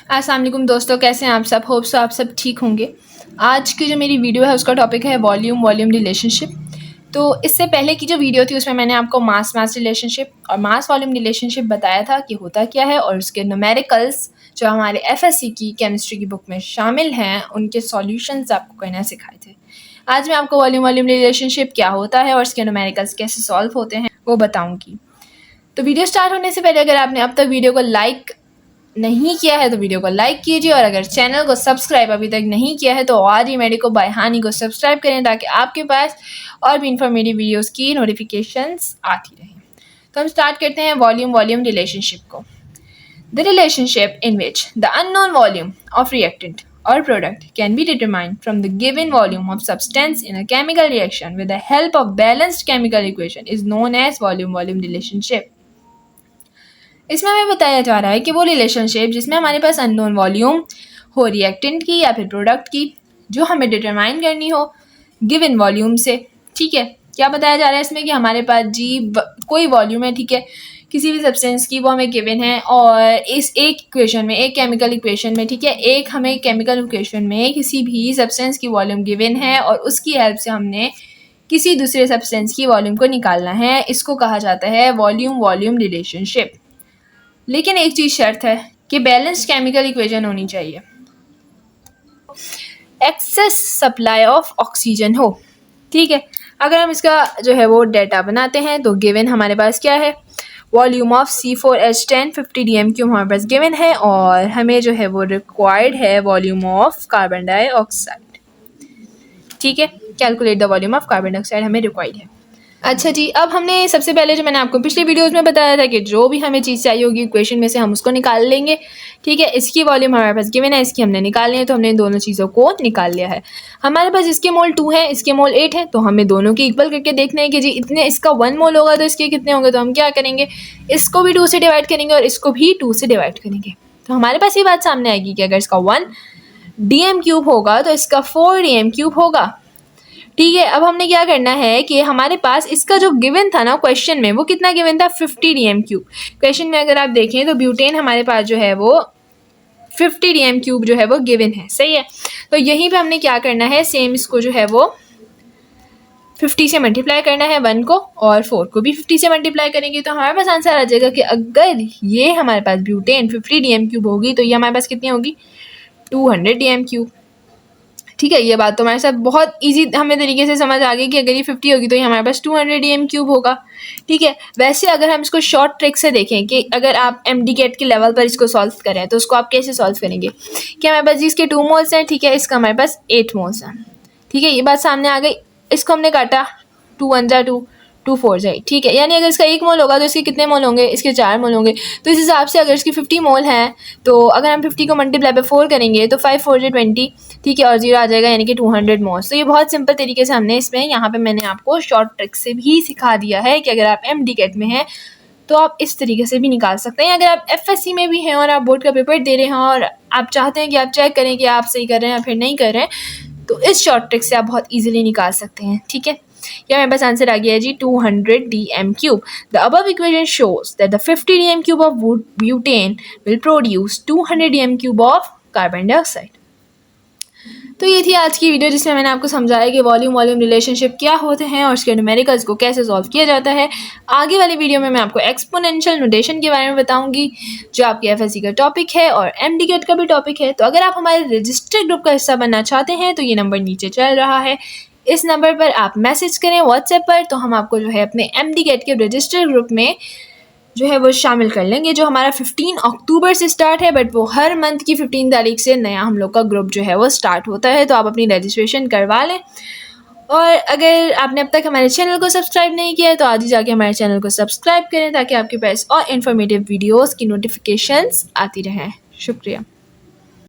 अस्सलाम वालेकुम दोस्तों, कैसे हैं आप सब। होप सो आप सब ठीक होंगे। आज की जो मेरी वीडियो है उसका टॉपिक है वॉल्यूम रिलेशनशिप। तो इससे पहले की जो वीडियो थी उसमें मैंने आपको मास रिलेशनशिप और मास वॉल्यूम रिलेशनशिप बताया था कि होता क्या है, और उसके न्यूमेरिकल्स जो हमारे एफएससी की केमिस्ट्री की बुक में शामिल हैं उनके सॉल्यूशंस आपको कहना सिखाए थे। आज मैं आपको वॉल्यूम रिलेशनशिप क्या होता है और उसके न्यूमेरिकल्स कैसे सॉल्व होते हैं वो बताऊँगी। तो वीडियो स्टार्ट होने से पहले अगर आपने अब तक वीडियो को लाइक नहीं किया है तो वीडियो को लाइक कीजिए, और अगर चैनल को सब्सक्राइब अभी तक नहीं किया है तो आज ही मेरे को बायहानी को सब्सक्राइब करें ताकि आपके पास और भी इंफॉर्मेटिव वीडियोस की नोटिफिकेशंस आती रहें। तो हम स्टार्ट करते हैं वॉल्यूम रिलेशनशिप को। The relationship in which the unknown volume of reactant or product can be determined from the given volume of substance in a chemical reaction with the help of balanced chemical equation is known as volume relationship. इसमें हमें बताया जा रहा है कि वो relationship जिसमें हमारे पास अननोन वॉल्यूम हो रिएक्टेंट की या फिर प्रोडक्ट की, जो हमें डिटरमाइन करनी हो गिवन वॉल्यूम से। ठीक है, क्या बताया जा रहा है इसमें कि हमारे पास कोई वॉल्यूम है, ठीक है, किसी भी सब्सटेंस की, वो हमें गिवन है, और इस एक इक्वेशन में, एक केमिकल इक्वेशन में, ठीक है, एक हमें केमिकल इक्वेशन में किसी भी सब्सटेंस की वॉल्यूम गिवन है और उसकी हेल्प से हमने किसी दूसरे सब्सटेंस की वॉल्यूम को निकालना है। इसको कहा जाता है वॉल्यूम रिलेशनशिप। लेकिन एक चीज़ शर्त है कि बैलेंस्ड केमिकल इक्वेशन होनी चाहिए, एक्सेस सप्लाई ऑफ ऑक्सीजन हो। ठीक है, अगर हम इसका जो है वो डेटा बनाते हैं तो गिवन हमारे पास क्या है, वॉल्यूम ऑफ C4H10 50 dm³ हमारे पास गिवन है, और हमें जो है वो रिक्वायर्ड है वॉल्यूम ऑफ कार्बन डाइऑक्साइड। ठीक है, calculate the volume of carbon dioxide हमें रिक्वायर्ड है। अच्छा जी, अब हमने सबसे पहले जो मैंने आपको पिछली वीडियोस में बताया था कि जो भी हमें चीज़ चाहिए होगी इक्वेशन में से हम उसको निकाल लेंगे। ठीक है, इसकी वॉल्यूम हमारे पास गिवन है, इसकी हमने निकालनी है, तो हमने इन दोनों चीज़ों को निकाल लिया है। हमारे पास इसके मोल 2 है, इसके मोल 8 है, तो हमें दोनों के इक्वल करके देखना है कि जी इतने इसका 1 मोल होगा तो इसके कितने होंगे। तो हम क्या करेंगे, इसको भी 2 से डिवाइड करेंगे और इसको भी 2 से डिवाइड करेंगे, तो हमारे पास ये बात सामने आएगी कि अगर इसका 1 dm³ होगा तो इसका 4 dm³ होगा। ठीक है, अब हमने क्या करना है कि हमारे पास इसका जो गिवन था ना क्वेश्चन में, वो कितना गिवन था, 50 dm³। क्वेश्चन में अगर आप देखें तो ब्यूटेन हमारे पास जो है वो 50 dm³ जो है वो गिवन है। सही है, तो यहीं पे हमने क्या करना है, सेम इसको जो है वो 50 से मल्टीप्लाई करना है 1 को, और 4 को भी 50 से मल्टीप्लाई करेंगे तो हमारे पास आंसर आ जाएगा कि अगर ये हमारे पास ब्यूटेन 50 dm³ होगी तो ये हमारे पास कितनी होगी, 200 dm³। ठीक है, ये बात तो हमारे साथ बहुत इजी हमें तरीके से समझ आ गई कि अगर ये 50 होगी तो ये हमारे पास 200 dm³ होगा। ठीक है, वैसे अगर हम इसको शॉर्ट ट्रिक से देखें कि अगर आप MD के लेवल पर इसको सॉल्व करें तो उसको आप कैसे सॉल्व करेंगे कि हमारे पास इसके 2 मोल्स हैं, ठीक है, इसका हमारे पास 8 मोल्स हैं। ठीक है, ये बात सामने आ गई। इसको हमने काटा, 2 1 जा 2, 2 4 जाए। ठीक है, यानी अगर इसका 1 मोल होगा तो इसके कितने मोल होंगे, इसके 4 मोल होंगे। तो इस हिसाब से अगर इसकी 50 मोल हैं तो अगर हम 50 को मल्टीप्लाई बाय 4 करेंगे तो 5 4 20, ठीक है, और 0 आ जाएगा, यानी कि 200 मोल्स। तो ये बहुत सिंपल तरीके से हमने इसमें यहाँ पे मैंने आपको शॉर्ट ट्रिक से भी सिखा दिया है कि अगर आप MD में हैं तो आप इस तरीके से भी निकाल सकते हैं। अगर आप FSC में भी हैं और आप बोर्ड का पेपर दे रहे हैं और आप चाहते हैं कि आप चेक करें कि आप सही कर रहे हैं या फिर नहीं कर रहे हैं, तो इस शॉर्ट ट्रिक से आप बहुत ईजिली निकाल सकते हैं। ठीक है, यहाँ मेरे पास आंसर आ गया है जी 200 dm³। The above equation shows that the 50 dm³ of butane will produce 200 dm³ of carbon dioxide. तो ये थी आज की वीडियो जिसमें मैंने आपको समझाया कि वॉल्यूम रिलेशनशिप क्या होते हैं और उसके न्यूमेरिकल्स को कैसे सॉल्व किया जाता है। आगे वाली वीडियो में मैं आपको एक्सपोनेंशियल नोटेशन के बारे में बताऊंगी जो आपके FSC का टॉपिक है और MD का भी टॉपिक है। तो अगर आप हमारे रजिस्टर्ड ग्रुप का हिस्सा बनना चाहते हैं तो ये नंबर नीचे चल रहा है, इस नंबर पर आप मैसेज करें व्हाट्सएप पर, तो हम आपको जो है अपने MD के रजिस्टर्ड ग्रुप में जो है वो शामिल कर लेंगे, जो हमारा 15 अक्टूबर से स्टार्ट है, बट वो हर मंथ की 15 तारीख से नया हम लोग का ग्रुप जो है वो स्टार्ट होता है। तो आप अपनी रजिस्ट्रेशन करवा लें, और अगर आपने अब तक हमारे चैनल को सब्सक्राइब नहीं किया है तो आज ही जाके हमारे चैनल को सब्सक्राइब करें ताकि आपके पास और इन्फॉर्मेटिव वीडियोज़ की नोटिफिकेशंस आती रहें। शुक्रिया।